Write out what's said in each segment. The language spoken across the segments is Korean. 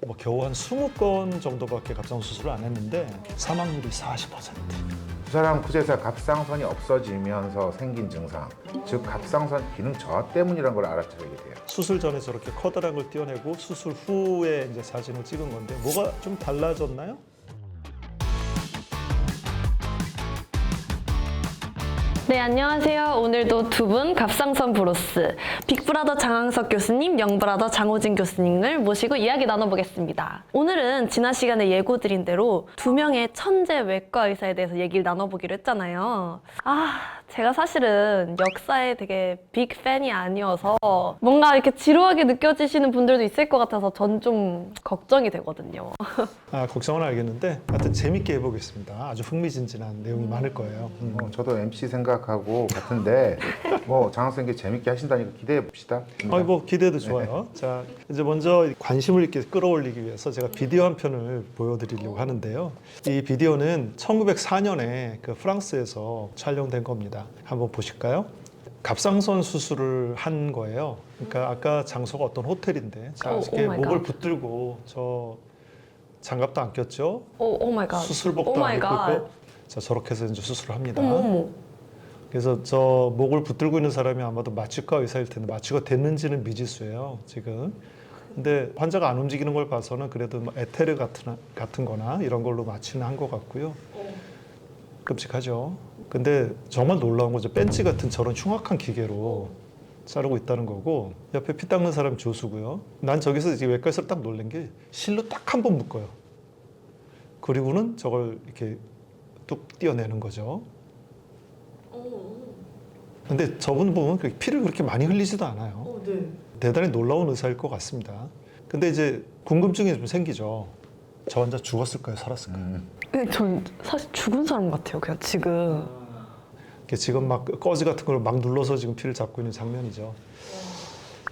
뭐 겨우 한 20건 정도밖에 갑상선 수술을 안 했는데 사망률이 40%. 그 사람 구제에서 갑상선이 없어지면서 생긴 증상, 즉 갑상선 기능 저하 때문이라는 걸 알아차리게 돼요. 수술 전에 저렇게 커다란 걸 띄어내고 수술 후에 이제 사진을 찍은 건데 뭐가 좀 달라졌나요? 네, 안녕하세요. 오늘도 두 분 갑상선 브로스, 빅브라더 장항석 교수님, 영브라더 장호진 교수님을 모시고 이야기 나눠보겠습니다. 오늘은 지난 시간에 예고드린 대로 두 명의 천재 외과 의사에 대해서 얘기를 나눠보기로 했잖아요. 제가 사실은 역사에 되게 빅 팬이 아니어서 뭔가 이렇게 지루하게 느껴지시는 분들도 있을 것 같아서 전 좀 걱정이 되거든요. 걱정은 알겠는데 하여튼 재밌게 해보겠습니다. 아주 흥미진진한 내용이 많을 거예요. 저도 MC 생각하고 같은데 뭐 장학생님 재밌게 하신다니까 기대해 봅시다. 뭐 기대도 좋아요. 자, 이제 먼저 관심을 이렇게 끌어올리기 위해서 제가 비디오 한 편을 보여드리려고 하는데요. 이 비디오는 1904년에 그 프랑스에서 촬영된 겁니다. 한번 보실까요? 갑상선 수술을 한 거예요. 그러니까 아까 장소가 어떤 호텔인데, 자, 이렇게 목을 붙들고 저 장갑도 안 꼈죠? 오 마이 갓. 수술복도 안 입고, 자, 저렇게 해서 이제 수술을 합니다. 어머. 그래서 저 목을 붙들고 있는 사람이 아마도 마취과 의사일 텐데 마취가 됐는지는 미지수예요, 지금. 근데 환자가 안 움직이는 걸 봐서는 그래도 뭐 에테르 같은 거나 이런 걸로 마취는 한 것 같고요. 끔찍하죠. 근데 정말 놀라운 거죠. 벤치 같은 저런 흉악한 기계로 자르고 있다는 거고, 옆에 피 닦는 사람 조수고요. 난 저기서 이제 외과에서 딱 놀란 게 실로 딱 한 번 묶어요. 그리고는 저걸 이렇게 뚝 떼어내는 거죠. 근데 저분 보면 피를 그렇게 많이 흘리지도 않아요. 대단히 놀라운 의사일 것 같습니다. 근데 이제 궁금증이 좀 생기죠. 저 환자 죽었을까요? 살았을까요? 전 사실 죽은 사람 같아요. 그냥 지금. 지금 막 꺼지 같은 걸 막 눌러서 지금 피를 잡고 있는 장면이죠.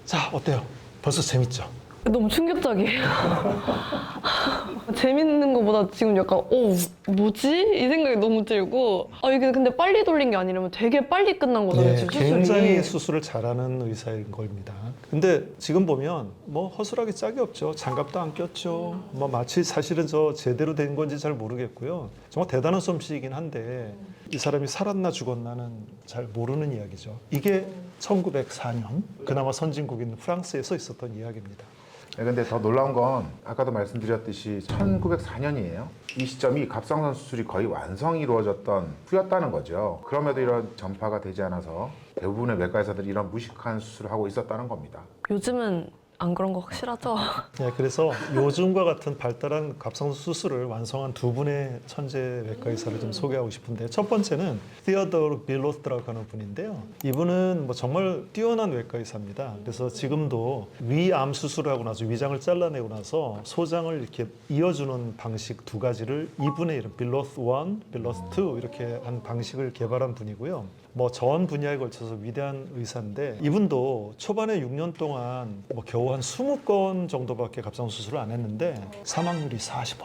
자, 어때요? 벌써 재밌죠? 너무 충격적이에요. 재밌는 것보다 지금 약간 뭐지? 이 생각이 너무 들고 이게 근데 빨리 돌린 게 아니라면 되게 빨리 끝난 거잖아요. 지금 수술이. 굉장히 수술을 잘하는 의사인 겁니다. 근데 지금 보면 뭐 허술하게 짝이 없죠. 장갑도 안 꼈죠. 뭐 마치 사실은 저 제대로 된 건지 잘 모르겠고요. 정말 대단한 솜씨이긴 한데 이 사람이 살았나 죽었나는 잘 모르는 이야기죠. 이게 1904년 그나마 선진국인 프랑스에서 있었던 이야기입니다. 근데 더 놀라운 건 아까도 말씀드렸듯이 1904년이에요. 이 시점이 갑상선 수술이 거의 완성이 이루어졌던 후였다는 거죠. 그럼에도 이런 전파가 되지 않아서 대부분의 외과 의사들이 이런 무식한 수술을 하고 있었다는 겁니다. 요즘은 안 그런 거 확실하죠? 그래서 요즘과 같은 발달한 갑상선 수술을 완성한 두 분의 천재 외과 의사를 좀 소개하고 싶은데, 첫 번째는 티어도르 빌로스라고 하는 분인데요. 이분은 뭐 정말 뛰어난 외과 의사입니다. 그래서 지금도 위암 수술을 하고 나서 위장을 잘라내고 나서 소장을 이렇게 이어주는 방식 두 가지를 이분의 이름 빌로스 1, 빌로스 2 이렇게 한 방식을 개발한 분이고요. 뭐 전 분야에 걸쳐서 위대한 의사인데, 이분도 초반에 6년 동안 뭐 겨우 한 20건 정도밖에 갑상선 수술을 안 했는데 사망률이 40%.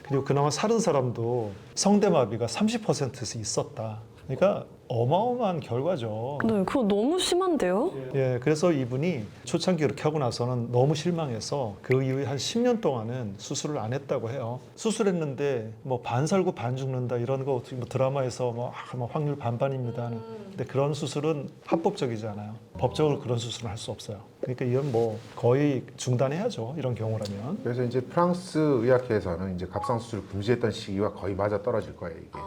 그리고 그나마 살은 사람도 성대마비가 30%에서 있었다. 그러니까 어마어마한 결과죠. 네, 그거 너무 심한데요? 그래서 이분이 초창기 이렇게 하고 나서는 너무 실망해서 그 이후에 한 10년 동안은 수술을 안 했다고 해요. 수술했는데 뭐 반 살고 반 죽는다 이런 거 뭐 드라마에서 뭐 확률 반반입니다. 근데 그런 수술은 합법적이지 않아요. 법적으로 그런 수술을 할 수 없어요. 그러니까 이건 뭐 거의 중단해야죠. 이런 경우라면. 그래서 이제 프랑스 의학회에서는 이제 갑상선 수술을 금지했던 시기와 거의 맞아 떨어질 거예요, 이게.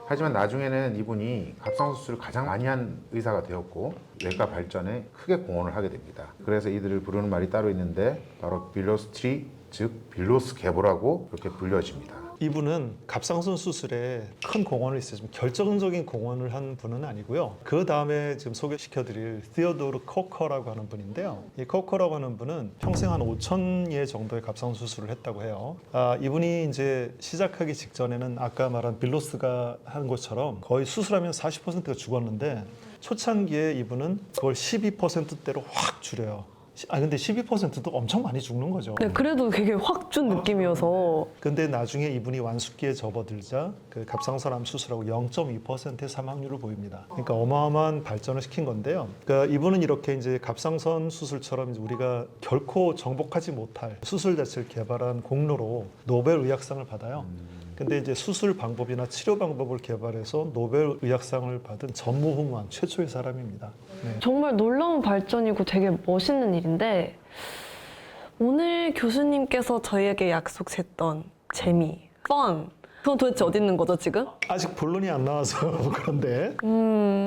하지만 나중에는 이분이 갑상선 수술을 가장 많이 한 의사가 되었고 외과 발전에 크게 공헌을 하게 됩니다. 그래서 이들을 부르는 말이 따로 있는데 바로 빌로스 트리, 즉 빌로스 계보라고 그렇게 불려집니다. 이분은 갑상선 수술에 큰 공헌을 했어요. 좀 결정적인 공헌을 한 분은 아니고요. 그 다음에 지금 소개시켜드릴 티어도르 코커라고 하는 분인데요. 이 코커라고 하는 분은 평생 한 5,000예 정도의 갑상선 수술을 했다고 해요. 이분이 이제 시작하기 직전에는 아까 말한 빌로스가 한 것처럼 거의 수술하면 40%가 죽었는데 초창기에 이분은 그걸 12%대로 확 줄여요. 근데 12%도 엄청 많이 죽는 거죠. 네, 그래도 되게 확 준 느낌이어서 근데 나중에 이분이 완숙기에 접어들자 그 갑상선암 수술하고 0.2%의 사망률을 보입니다. 그러니까 어마어마한 발전을 시킨 건데요. 그러니까 이분은 이렇게 이제 갑상선 수술처럼 이제 우리가 결코 정복하지 못할 수술 자체를 개발한 공로로 노벨 의학상을 받아요. 근데 이제 수술 방법이나 치료 방법을 개발해서 노벨 의학상을 받은 전무후무한 최초의 사람입니다. 네. 정말 놀라운 발전이고 되게 멋있는 일인데 오늘 교수님께서 저희에게 약속했던 재미, fun 그건 도대체 어디 있는 거죠 지금? 아직 본론이 안 나와서 그런데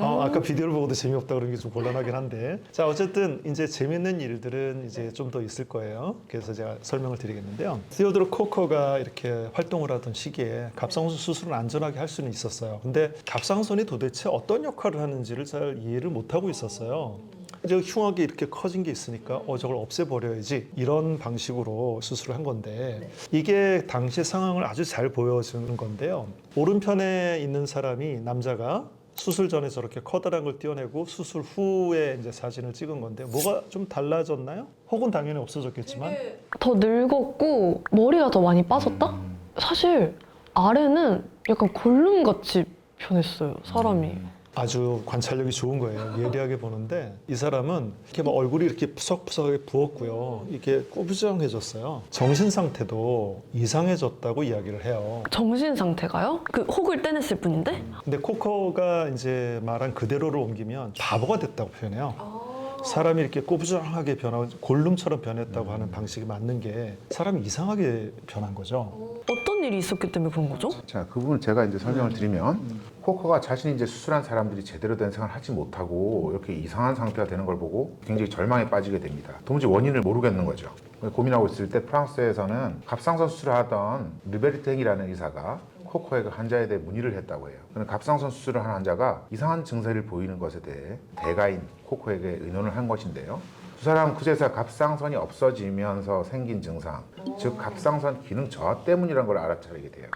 아까 비디오를 보고도 재미없다 그런 게 좀 곤란하긴 한데 자 어쨌든 이제 재밌는 일들은 이제 좀 더 있을 거예요. 그래서 제가 설명을 드리겠는데요. 시어도르 코커가 이렇게 활동을 하던 시기에 갑상선 수술은 안전하게 할 수는 있었어요. 근데 갑상선이 도대체 어떤 역할을 하는지를 잘 이해를 못 하고 있었어요. 이제 흉하게 이렇게 커진 게 있으니까 저걸 없애버려야지 이런 방식으로 수술을 한 건데 이게 당시 상황을 아주 잘 보여주는 건데요. 오른편에 있는 사람이 남자가 수술 전에 저렇게 커다란 걸 떼어내고 수술 후에 이제 사진을 찍은 건데 뭐가 좀 달라졌나요? 혹은 당연히 없어졌겠지만 더 늙었고 머리가 더 많이 빠졌다? 사실 아래는 약간 골룸같이 변했어요 사람이. 아주 관찰력이 좋은 거예요. 예리하게 보는데 이 사람은 이렇게 막 얼굴이 이렇게 푸석푸석하게 부었고요. 이게 꾸부정해졌어요. 정신 상태도 이상해졌다고 이야기를 해요. 정신 상태가요? 그 혹을 떼냈을 뿐인데? 근데 코커가 이제 말한 그대로를 옮기면 바보가 됐다고 표현해요. 사람이 이렇게 꼬부정하게 변하고 골룸처럼 변했다고 하는 방식이 맞는 게 사람이 이상하게 변한 거죠. 어떤 일이 있었기 때문에 그런 거죠? 자, 그 부분을 제가 이제 설명을 드리면 코커가 자신이 이제 수술한 사람들이 제대로 된 생활을 하지 못하고 이렇게 이상한 상태가 되는 걸 보고 굉장히 절망에 빠지게 됩니다. 도무지 원인을 모르겠는 거죠. 고민하고 있을 때 프랑스에서는 갑상선 수술을 하던 르베르탱이라는 의사가 코커의 그 환자에 대해 문의를 했다고 해요. 그는 갑상선 수술을 한 환자가 이상한 증세를 보이는 것에 대해 대가인 코커에게 의논을 한 것인데요. 두 사람은 그제서야 갑상선이 없어지면서 생긴 증상, 즉 갑상선 기능 저하 때문이라는 걸 알아차리게 돼요.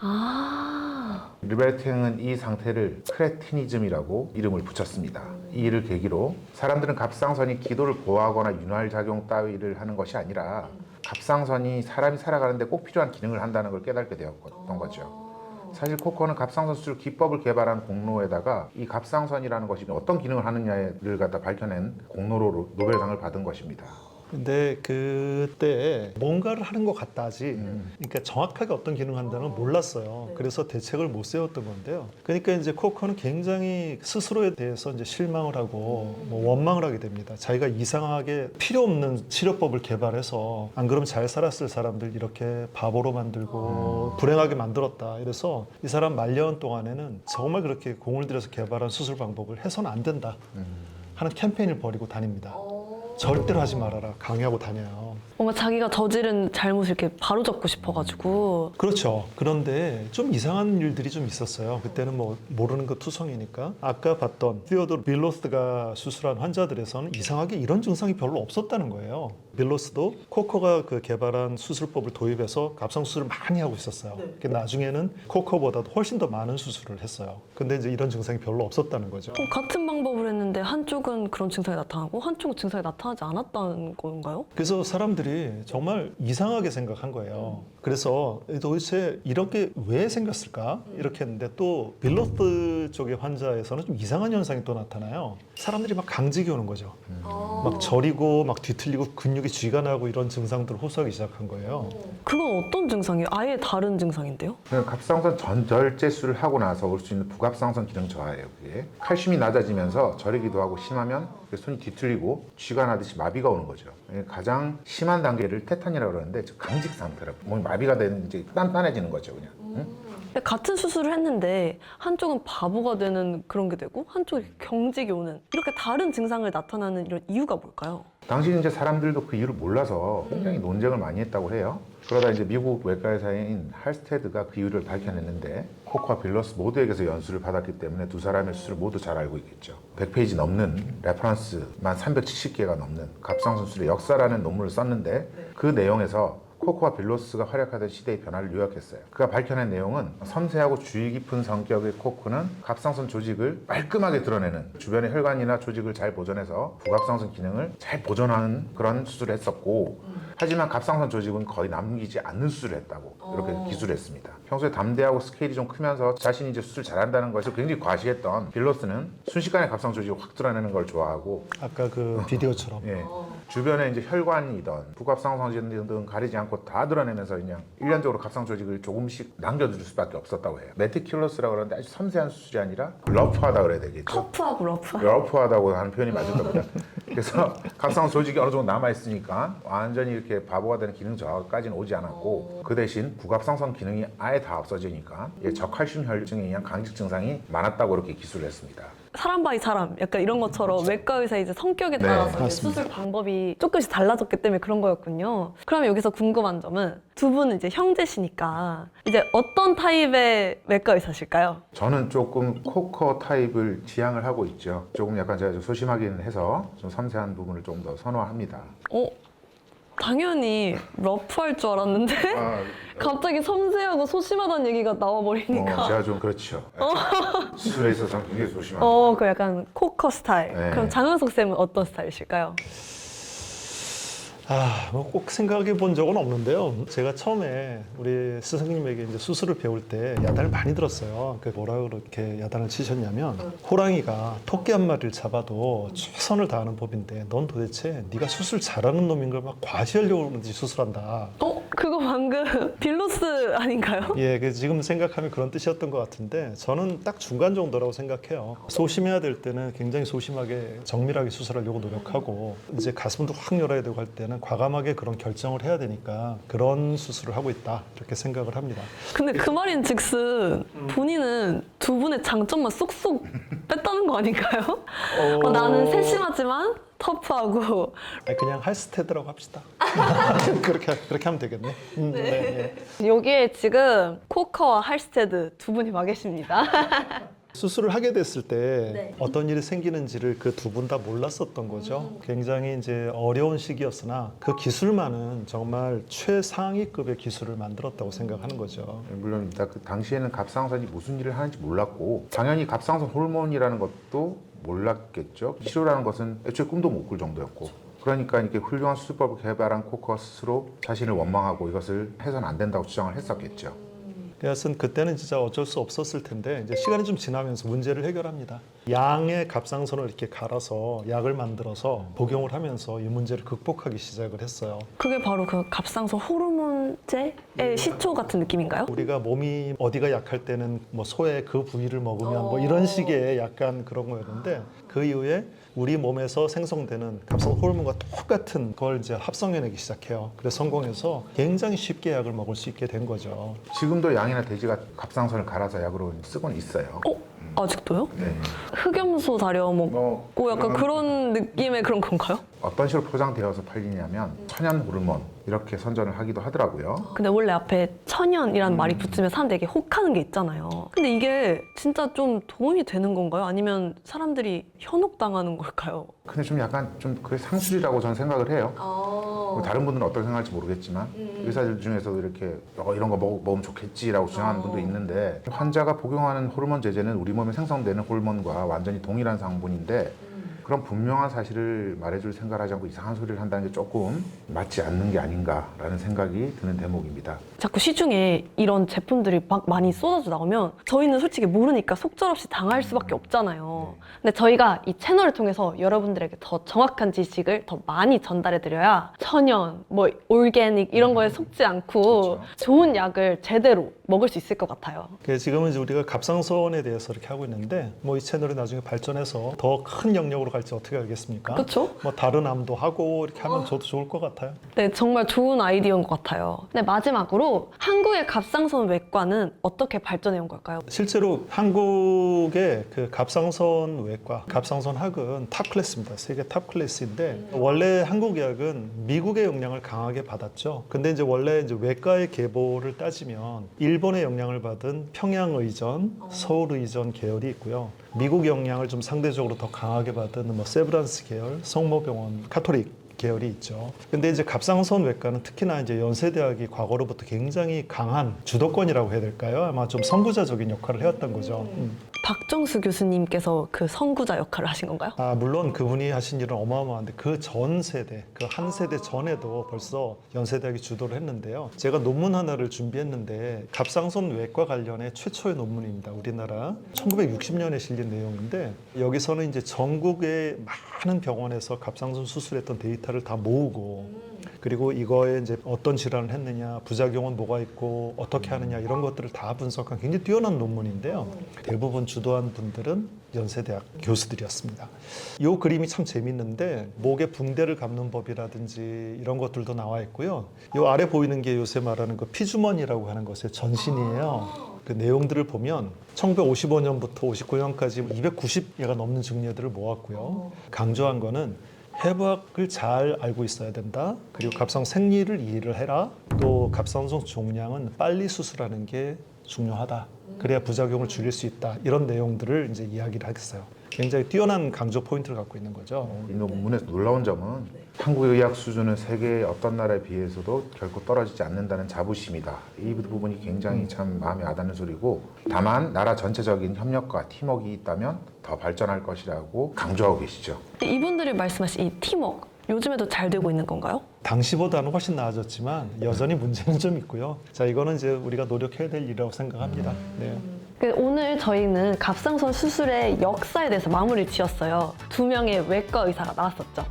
르베르탱은 이 상태를 크레티니즘이라고 이름을 붙였습니다. 이 일을 계기로 사람들은 갑상선이 기도를 보호하거나 윤활 작용 따위를 하는 것이 아니라 갑상선이 사람이 살아가는데 꼭 필요한 기능을 한다는 걸 깨닫게 되었던 거죠. 사실 코커는 갑상선 수술 기법을 개발한 공로에다가 이 갑상선이라는 것이 어떤 기능을 하느냐를 갖다 밝혀낸 공로로 노벨상을 받은 것입니다. 근데 그때 뭔가를 하는 것 같다지 그러니까 정확하게 어떤 기능을 한다는 걸 몰랐어요. 그래서 대책을 못 세웠던 건데요. 그러니까 이제 코커는 굉장히 스스로에 대해서 이제 실망을 하고 뭐 원망을 하게 됩니다. 자기가 이상하게 필요 없는 치료법을 개발해서 안 그러면 잘 살았을 사람들 이렇게 바보로 만들고 불행하게 만들었다. 이래서 이 사람 말년 동안에는 정말 그렇게 공을 들여서 개발한 수술 방법을 해서는 안 된다 하는 캠페인을 벌이고 다닙니다. 절대로 하지 말아라 강요하고 다녀요. 뭔가 자기가 저지른 잘못을 이렇게 바로잡고 싶어가지고. 그렇죠. 그런데 좀 이상한 일들이 좀 있었어요. 그때는 뭐 모르는 거 투성이니까. 아까 봤던 시어도르 빌로스가 수술한 환자들에서는 이상하게 이런 증상이 별로 없었다는 거예요. 빌로스도 코커가 그 개발한 수술법을 도입해서 갑상 수술을 많이 하고 있었어요. 나중에는 코커보다도 훨씬 더 많은 수술을 했어요. 근데 이제 이런 증상이 별로 없었다는 거죠. 같은 방법을 했는데 한쪽은 그런 증상이 나타나고 한쪽은 증상이 나타나지 않았다는 건가요? 그래서 사람들이 정말 이상하게 생각한 거예요. 그래서 도대체 이렇게 왜 생겼을까? 이렇게 했는데 또 빌로스 쪽의 환자에서는 좀 이상한 현상이 또 나타나요. 사람들이 막 강직이 오는 거죠. 막 저리고 막 뒤틀리고 근육이 쥐가 나고 이런 증상들을 호소하기 시작한 거예요. 그건 어떤 증상이에요? 아예 다른 증상인데요? 갑상선 전절제술을 하고 나서 올 수 있는 부갑상선 기능 저하예요. 그게 칼슘이 낮아지면서 저리기도 하고 심하면 손이 뒤틀리고 쥐가 나듯이 마비가 오는 거죠. 가장 심한 단계를 테탄이라고 그러는데 즉 강직 상태라고 몸이 마비가 되는 이제 단단해지는 거죠, 그냥. 응? 근데 같은 수술을 했는데 한쪽은 바보가 되는 그런 게 되고 한쪽이 경직이 오는 이렇게 다른 증상을 나타나는 이런 이유가 뭘까요? 당시 이제 사람들도 그 이유를 몰라서 굉장히 논쟁을 많이 했다고 해요. 그러다 이제 미국 외과의사인 할스테드가 그 이유를 밝혀냈는데 코커와 빌로스 모두에게서 연수를 받았기 때문에 두 사람의 수술을 모두 잘 알고 있겠죠. 100페이지 넘는 레퍼런스만 370개가 넘는 갑상선 수술의 역사라는 논문을 썼는데 그 내용에서 코크와 빌로스가 활약하던 시대의 변화를 요약했어요. 그가 밝혀낸 내용은 섬세하고 주의 깊은 성격의 코크는 갑상선 조직을 깔끔하게 드러내는 주변의 혈관이나 조직을 잘 보존해서 부갑상선 기능을 잘 보존하는 그런 수술을 했었고 하지만 갑상선 조직은 거의 남기지 않는 수술을 했다고 이렇게 기술을 했습니다. 평소에 담대하고 스케일이 좀 크면서 자신이 이제 수술 잘한다는 것을 굉장히 과시했던 빌로스는 순식간에 갑상선 조직을 확 드러내는 걸 좋아하고 아까 그 비디오처럼. 예, 주변에 이제 혈관이든 부갑상선이든 가리지 않고 다 드러내면서 그냥 일련적으로 갑상 조직을 조금씩 남겨둘 수밖에 없었다고 해요. 메티큘러스라고 그러는데 아주 섬세한 수술이 아니라 러프하다 그래야 되겠죠. 터프하고 러프. 러프하다고 하는 표현이 맞을 겁니다. 그래서 갑상 조직이 어느 정도 남아 있으니까 완전히 이렇게 바보가 되는 기능 저하까지는 오지 않았고 그 대신 부갑상선 기능이 아예 다 없어지니까 저칼슘 혈증에 의한 강직 증상이 많았다고 이렇게 기술을 했습니다. 사람 바이 사람 약간 이런 것처럼 외과 의사 이제 성격에 네, 따라서 이제 맞습니다. 수술 방법이 조금씩 달라졌기 때문에 그런 거였군요. 그러면 여기서 궁금한 점은 두 분은 이제 형제시니까 이제 어떤 타입의 외과 의사실까요? 저는 조금 코커 타입을 지향을 하고 있죠. 조금 약간 제가 좀 소심하긴 해서 좀 섬세한 부분을 좀 더 선호합니다. 당연히 러프할 줄 알았는데 갑자기 섬세하고 소심하다는 얘기가 나와버리니까 제가 좀 그렇죠. 수술에 있어서 굉장히 소심합니다. 그 약간 코커 스타일. 네. 그럼 장은석 쌤은 어떤 스타일이실까요? 뭐 꼭 생각해 본 적은 없는데요. 제가 처음에 우리 스승님에게 이제 수술을 배울 때 야단을 많이 들었어요. 그 뭐라 그렇게 야단을 치셨냐면 호랑이가 토끼 한 마리를 잡아도 최선을 다하는 법인데 넌 도대체 네가 수술 잘하는 놈인 걸 막 과시하려고 그러는지 수술한다. 그거 방금 빌로스 아닌가요? 예, 지금 생각하면 그런 뜻이었던 것 같은데 저는 딱 중간 정도라고 생각해요. 소심해야 될 때는 굉장히 소심하게 정밀하게 수술하려고 노력하고 이제 가슴도 확 열어야 되고 할 때는 과감하게 그런 결정을 해야 되니까 그런 수술을 하고 있다 이렇게 생각을 합니다. 근데 그 말인 즉슨 본인은 두 분의 장점만 쏙쏙 뺐다는 거 아닌가요? 나는 세심하지만 터프하고 아니, 그냥 할스테드라고 합시다. 그렇게 하면 되겠네. 네. 여기에 지금 코커와 할스테드 두 분이 와 계십니다. 수술을 하게 됐을 때 네. 어떤 일이 생기는지를 그 두 분 다 몰랐었던 거죠. 굉장히 이제 어려운 시기였으나 그 기술만은 정말 최상위급의 기술을 만들었다고 생각하는 거죠. 물론입니다. 그 당시에는 갑상선이 무슨 일을 하는지 몰랐고 당연히 갑상선 호르몬이라는 것도 몰랐겠죠. 치료라는 것은 애초에 꿈도 못 꿀 정도였고 그러니까 이렇게 훌륭한 수술법을 개발한 코커 스스로 자신을 원망하고 이것을 해서는 안 된다고 주장을 했었겠죠. 그래서 그때는 진짜 어쩔 수 없었을 텐데 이제 시간이 좀 지나면서 문제를 해결합니다. 양의 갑상선을 이렇게 갈아서 약을 만들어서 복용을 하면서 이 문제를 극복하기 시작을 했어요. 그게 바로 그 갑상선 호르몬제의 시초 같은 느낌인가요? 우리가 몸이 어디가 약할 때는 뭐 소의 그 부위를 먹으면 뭐 이런 식의 약간 그런 거였는데 그 이후에 우리 몸에서 생성되는 갑상 호르몬과 똑같은 걸 이제 합성해내기 시작해요. 그래서 성공해서 굉장히 쉽게 약을 먹을 수 있게 된 거죠. 지금도 양이나 돼지가 갑상선을 갈아서 약으로 쓰곤 있어요. 아직도요? 네. 흑염소 다려 먹고 약간 그런 느낌의 그런 건가요? 어떤 식으로 포장되어서 팔리냐면 천연 호르몬 이렇게 선전을 하기도 하더라고요. 근데 원래 앞에 천연이라는 말이 붙으면 사람들이 혹하는 게 있잖아요. 근데 이게 진짜 좀 도움이 되는 건가요? 아니면 사람들이 현혹당하는 걸까요? 근데 좀 약간 좀 그게 상술이라고 저는 생각을 해요. 뭐 다른 분들은 어떻게 생각할지 모르겠지만 의사들 중에서도 이렇게 이런 거 먹으면 좋겠지라고 주장하는 분도 있는데 환자가 복용하는 호르몬 제제는 우리 몸에 생성되는 호르몬과 완전히 동일한 성분인데 그런 분명한 사실을 말해줄 생각을 하지 않고 이상한 소리를 한다는 게 조금 맞지 않는 게 아닌가라는 생각이 드는 대목입니다. 자꾸 시중에 이런 제품들이 막 많이 쏟아져 나오면 저희는 솔직히 모르니까 속절없이 당할 수밖에 없잖아요. 근데 저희가 이 채널을 통해서 여러분들에게 더 정확한 지식을 더 많이 전달해드려야 천연, 뭐 올게닉 이런 거에 속지 않고 그렇죠. 좋은 약을 제대로 먹을 수 있을 것 같아요. 지금은 이제 우리가 갑상선에 대해서 이렇게 하고 있는데 뭐 이 채널이 나중에 발전해서 더 큰 영역으로 갈지 어떻게 알겠습니까? 그렇죠? 뭐 다른 암도 하고 이렇게 하면 저도 좋을 것 같아요. 네, 정말 좋은 아이디어인 것 같아요. 근데 마지막으로 한국의 갑상선 외과는 어떻게 발전해 온 걸까요? 실제로 한국의 그 갑상선 외과, 갑상선 학은 탑 클래스입니다. 세계 탑 클래스인데 원래 한국 의학은 미국의 영향을 강하게 받았죠. 근데 이제 원래 이제 외과의 계보를 따지면 일본의 영향을 받은 평양 의전, 서울 의전 계열이 있고요. 미국 영향을 좀 상대적으로 더 강하게 받은 뭐 세브란스 계열, 성모병원, 카톨릭 계열이 있죠. 근데 이제 갑상선 외과는 특히나 이제 연세대학이 과거로부터 굉장히 강한 주도권이라고 해야 될까요? 아마 좀 선구자적인 역할을 해왔던 거죠. 박정수 교수님께서 그 선구자 역할을 하신 건가요? 물론 그분이 하신 일은 어마어마한데 그 전 세대, 그 한 세대 전에도 벌써 연세대학이 주도를 했는데요. 제가 논문 하나를 준비했는데 갑상선 외과 관련해 최초의 논문입니다. 우리나라 1960년에 실린 내용인데 여기서는 이제 전국의 많은 병원에서 갑상선 수술했던 데이터를 다 모으고 그리고 이거에 이제 어떤 질환을 했느냐, 부작용은 뭐가 있고 어떻게 하느냐 이런 것들을 다 분석한 굉장히 뛰어난 논문인데요. 대부분 주도한 분들은 연세대학 교수들이었습니다. 이 그림이 참 재밌는데 목의 붕대를 감는 법이라든지 이런 것들도 나와 있고요. 이 아래 보이는 게 요새 말하는 그 피주머니라고 하는 것의 전신이에요. 그 내용들을 보면 1955년부터 59년까지 290개가 넘는 증례들을 모았고요. 강조한 거는 해부학을 잘 알고 있어야 된다. 그리고 갑상 생리를 이해를 해라. 또 갑상선 종양은 빨리 수술하는 게 중요하다. 그래야 부작용을 줄일 수 있다. 이런 내용들을 이제 이야기를 하겠어요. 굉장히 뛰어난 강조 포인트를 갖고 있는 거죠. 이 논문에서 놀라운 점은 한국의 의학 수준은 세계의 어떤 나라에 비해서도 결코 떨어지지 않는다는 자부심이다. 이 부분이 굉장히 참 마음에 와닿는 소리고 다만 나라 전체적인 협력과 팀워크가 있다면 더 발전할 것이라고 강조하고 계시죠. 이분들이 말씀하신 이 팀워크 요즘에도 잘 되고 있는 건가요? 당시보다는 훨씬 나아졌지만 여전히 문제는 좀 있고요. 자, 이거는 이제 우리가 노력해야 될 일이라고 생각합니다. 네. 오늘 저희는 갑상선 수술의 역사에 대해서 마무리를 지었어요. 2명의 외과 의사가 나왔었죠.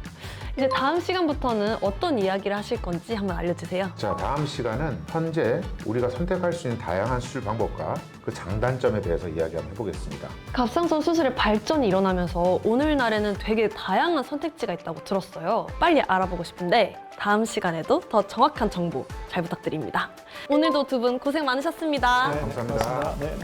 이제 다음 시간부터는 어떤 이야기를 하실 건지 한번 알려주세요. 자, 다음 시간은 현재 우리가 선택할 수 있는 다양한 수술 방법과 그 장단점에 대해서 이야기 한번 해보겠습니다. 갑상선 수술의 발전이 일어나면서 오늘날에는 되게 다양한 선택지가 있다고 들었어요. 빨리 알아보고 싶은데 다음 시간에도 더 정확한 정보 잘 부탁드립니다. 오늘도 두 분 고생 많으셨습니다. 네, 감사합니다. 네.